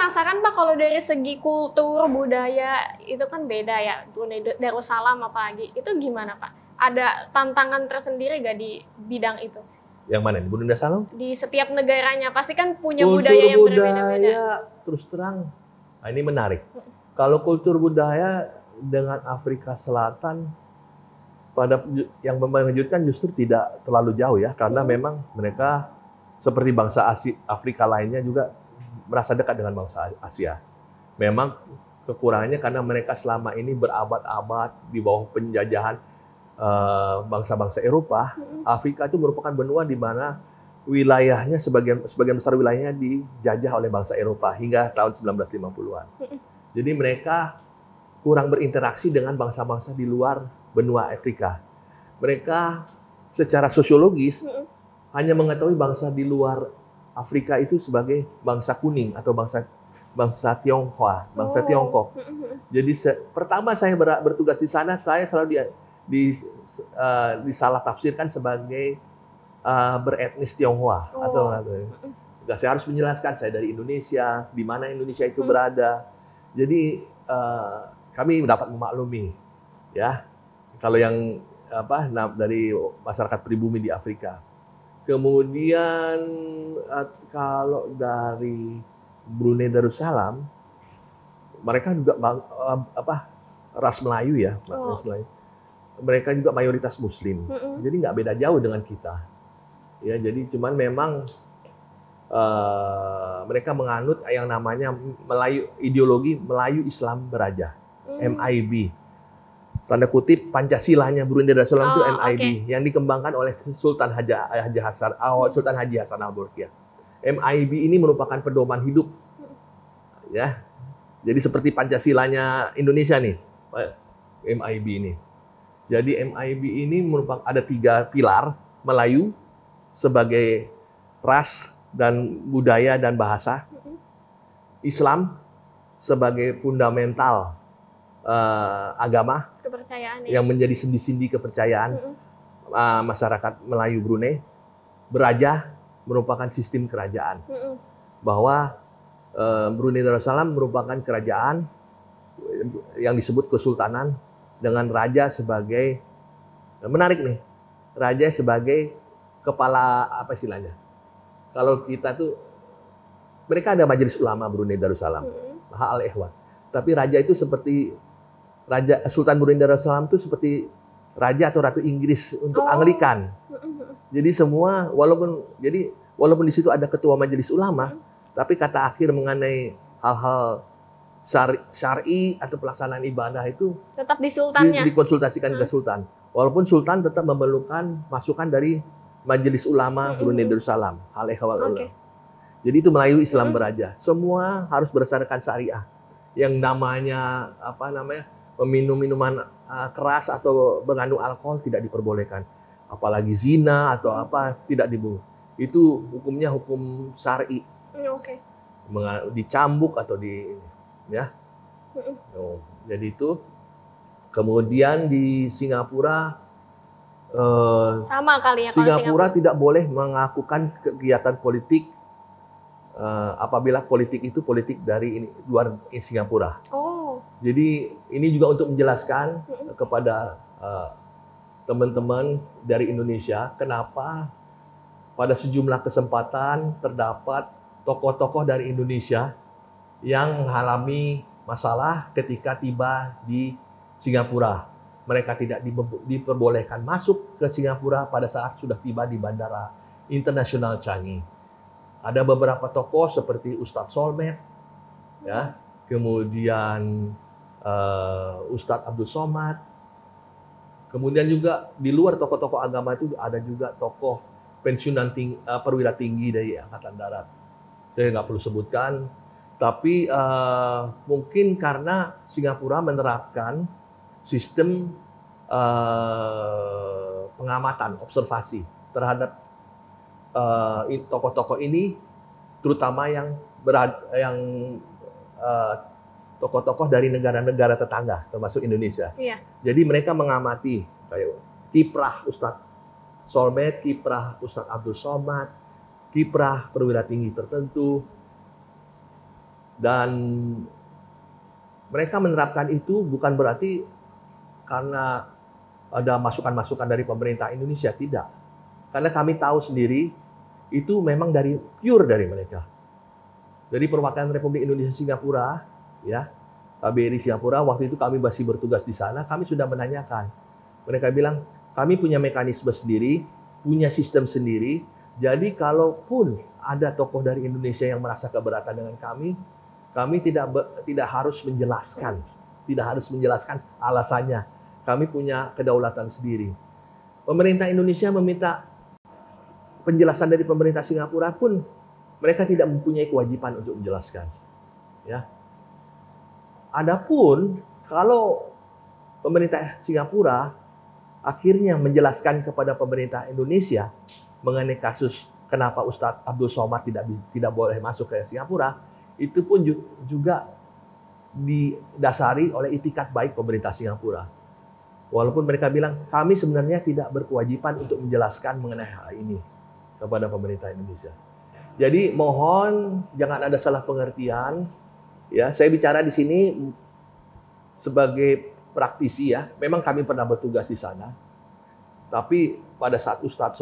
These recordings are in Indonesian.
penasaran Pak, kalau dari segi kultur, budaya, itu kan beda ya, Brunei Darussalam apalagi. Itu gimana Pak? Ada tantangan tersendiri nggak di bidang itu? Yang mana nih, Brunei Darussalam? Di setiap negaranya, pasti kan punya Kultur budaya yang berbeda-beda. budaya, terus terang, nah ini menarik. Kalau kultur budaya dengan Afrika Selatan, yang mengejutkan justru tidak terlalu jauh ya, karena memang mereka seperti bangsa Afrika lainnya juga merasa dekat dengan bangsa Asia. Memang kekurangannya karena mereka selama ini berabad-abad di bawah penjajahan bangsa-bangsa Eropa. Afrika itu merupakan benua di mana wilayahnya sebagian besar wilayahnya dijajah oleh bangsa Eropa hingga tahun 1950-an. Jadi mereka kurang berinteraksi dengan bangsa-bangsa di luar benua Afrika. Mereka secara sosiologis hanya mengetahui bangsa di luar Afrika itu sebagai bangsa kuning atau bangsa Tionghoa, bangsa Tiongkok. Jadi pertama saya bertugas di sana, saya selalu disalah tafsirkan sebagai beretnis Tionghoa atau saya harus menjelaskan saya dari Indonesia, di mana Indonesia itu berada. Jadi kami dapat memaklumi ya kalau yang dari masyarakat pribumi di Afrika. Kemudian kalau dari Brunei Darussalam, mereka juga ras Melayu ya, ras Melayu. Mereka juga mayoritas Muslim, jadi nggak beda jauh dengan kita. Ya, jadi cuman memang mereka menganut yang namanya ideologi Melayu Islam Beraja, MIB. Tanda kutip Pancasilanya Brunei Darussalam itu MIB yang dikembangkan oleh Sultan Haji Hasan Al-Bolkiah. MIB ini merupakan pedoman hidup, ya. Jadi seperti Pancasilanya Indonesia nih, MIB ini. Jadi MIB ini merupakan ada 3 pilar: Melayu sebagai ras dan budaya dan bahasa, Islam sebagai fundamental agama kepercayaan yang menjadi sendi-sendi kepercayaan masyarakat Melayu Brunei. Beraja merupakan sistem kerajaan, bahwa Brunei Darussalam merupakan kerajaan yang disebut kesultanan dengan raja sebagai, menarik nih, raja sebagai kepala apa istilahnya? Kalau kita tuh, mereka ada majelis ulama Brunei Darussalam, Al-Ikhwan. Tapi raja itu seperti Sultan Brunei Darussalam itu seperti raja atau ratu Inggris untuk Anglikan. Jadi semua walaupun di situ ada ketua majelis ulama, tapi kata akhir mengenai hal-hal syar'i atau pelaksanaan ibadah itu tetap di sultannya, dikonsultasikan ke sultan. Walaupun sultan tetap memerlukan masukan dari majelis ulama Brunei Darussalam, Al-Ikhwan. Jadi itu Melayu Islam Beraja. Semua harus berdasarkan syariah. Yang namanya meminum minuman keras atau mengandung alkohol tidak diperbolehkan. Apalagi zina atau tidak diboleh. Itu hukumnya hukum syar'i. Dicambuk atau jadi itu. Kemudian di Singapura sama kali ya, Singapura tidak boleh melakukan kegiatan politik apabila politik itu politik dari luar Singapura. Jadi ini juga untuk menjelaskan kepada teman-teman dari Indonesia kenapa pada sejumlah kesempatan terdapat tokoh-tokoh dari Indonesia yang mengalami masalah ketika tiba di Singapura. Mereka tidak diperbolehkan masuk ke Singapura pada saat sudah tiba di Bandara Internasional Changi. Ada beberapa tokoh seperti Ustadz Solmed, ya, kemudian Ustadz Abdul Somad, kemudian juga di luar tokoh-tokoh agama itu ada juga tokoh pensiunan perwira tinggi dari Angkatan Darat. Saya nggak perlu sebutkan, tapi mungkin karena Singapura menerapkan sistem pengamatan, observasi terhadap tokoh-tokoh ini, terutama yang tokoh-tokoh dari negara-negara tetangga, termasuk Indonesia. Iya. Jadi mereka mengamati kayak kiprah Ustadz Solmed, kiprah Ustadz Abdul Somad, kiprah perwira tinggi tertentu. Dan mereka menerapkan itu bukan berarti karena ada masukan-masukan dari pemerintah Indonesia, tidak. Karena kami tahu sendiri itu memang pure dari mereka. Dari perwakilan Republik Indonesia Singapura, ya, KBRI Singapura, waktu itu kami masih bertugas di sana, kami sudah menanyakan. Mereka bilang, kami punya mekanisme sendiri, punya sistem sendiri, jadi kalaupun ada tokoh dari Indonesia yang merasa keberatan dengan kami tidak harus menjelaskan alasannya. Kami punya kedaulatan sendiri. Pemerintah Indonesia meminta penjelasan dari pemerintah Singapura pun mereka tidak mempunyai kewajiban untuk menjelaskan. Ya. Adapun kalau pemerintah Singapura akhirnya menjelaskan kepada pemerintah Indonesia mengenai kasus kenapa Ustadz Abdul Somad tidak boleh masuk ke Singapura, itu pun juga didasari oleh itikat baik pemerintah Singapura. Walaupun mereka bilang kami sebenarnya tidak berkewajiban untuk menjelaskan mengenai hal ini kepada pemerintah Indonesia. Jadi mohon jangan ada salah pengertian. Ya, saya bicara di sini sebagai praktisi ya. Memang kami pernah bertugas di sana. Tapi pada saat Ustadz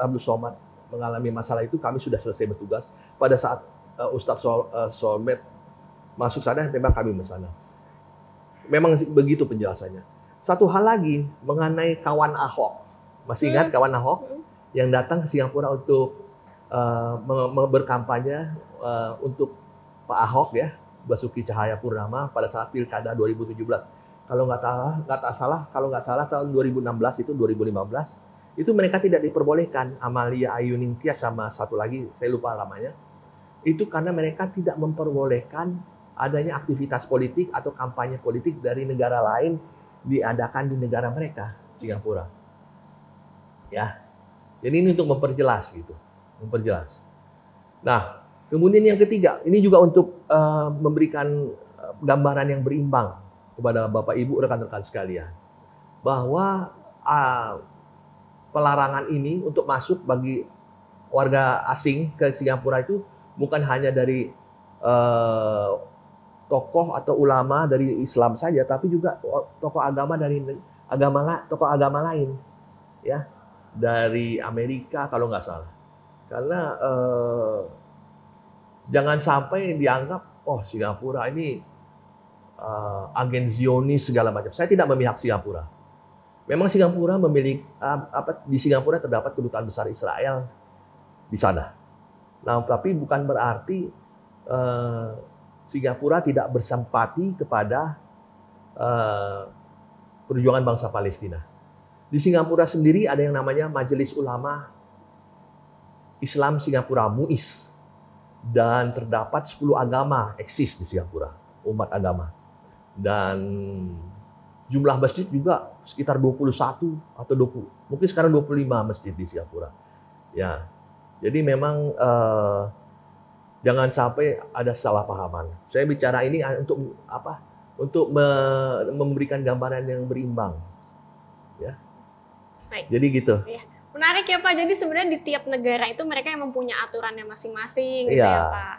Abdul Somad mengalami masalah itu, kami sudah selesai bertugas. Pada saat Ustadz Somad masuk sana, memang kami di sana. Memang begitu penjelasannya. Satu hal lagi mengenai kawan Ahok. Masih ingat kawan Ahok yang datang ke Singapura untuk berkampanye untuk Pak Ahok ya, Basuki Cahayapurnama pada saat Pilkada 2017. Kalau nggak salah tahun 2016 itu 2015 itu mereka tidak diperbolehkan, Amalia Ayuning Tias sama satu lagi saya lupa namanya. Itu karena mereka tidak memperbolehkan adanya aktivitas politik atau kampanye politik dari negara lain diadakan di negara mereka, Singapura. Ya. Jadi ini untuk memperjelas gitu. Nah, kemudian yang ketiga, ini juga untuk memberikan gambaran yang berimbang kepada Bapak Ibu rekan-rekan sekalian, bahwa pelarangan ini untuk masuk bagi warga asing ke Singapura itu bukan hanya dari tokoh atau ulama dari Islam saja, tapi juga tokoh agama dari tokoh agama lain, ya, dari Amerika kalau nggak salah. Karena jangan sampai dianggap Singapura ini agen Zionis segala macam. Saya tidak memihak Singapura. Memang Singapura memiliki di Singapura terdapat kedutaan besar Israel di sana. Nah, tapi bukan berarti Singapura tidak bersempati kepada perjuangan bangsa Palestina. Di Singapura sendiri ada yang namanya Majelis Ulama Islam Singapura, MUIS. Dan terdapat 10 agama eksis di Singapura, umat agama. Dan jumlah masjid juga sekitar 21 atau 20, mungkin sekarang 25 masjid di Singapura. Ya. Jadi memang jangan sampai ada salah pahaman. Saya bicara ini untuk apa? Untuk memberikan gambaran yang berimbang. Ya. Baik. Jadi gitu. Ya. Menarik ya Pak, jadi sebenarnya di tiap negara itu mereka yang mempunyai aturannya masing-masing gitu ya Pak.